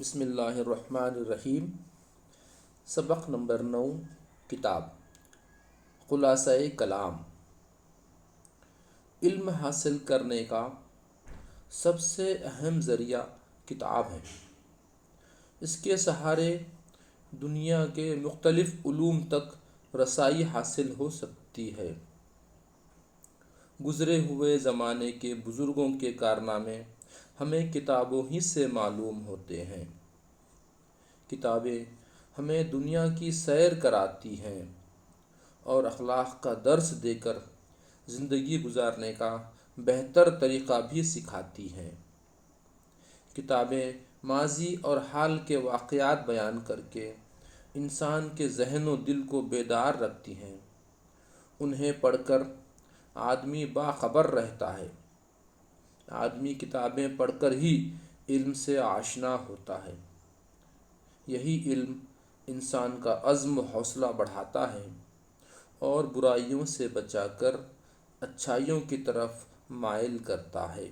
بسم اللہ الرحمن الرحیم۔ سبق نمبر 9، کتاب خلاصہ کلام۔ علم حاصل کرنے کا سب سے اہم ذریعہ کتاب ہے۔ اس کے سہارے دنیا کے مختلف علوم تک رسائی حاصل ہو سکتی ہے۔ گزرے ہوئے زمانے کے بزرگوں کے کارنامے ہمیں کتابوں ہی سے معلوم ہوتے ہیں۔ کتابیں ہمیں دنیا کی سیر کراتی ہیں اور اخلاق کا درس دے کر زندگی گزارنے کا بہتر طریقہ بھی سکھاتی ہیں۔ کتابیں ماضی اور حال کے واقعات بیان کر کے انسان کے ذہن و دل کو بیدار رکھتی ہیں۔ انہیں پڑھ کر آدمی باخبر رہتا ہے۔ آدمی کتابیں پڑھ کر ہی علم سے آشنا ہوتا ہے۔ یہی علم انسان کا عزم و حوصلہ بڑھاتا ہے اور برائیوں سے بچا کر اچھائیوں کی طرف مائل کرتا ہے۔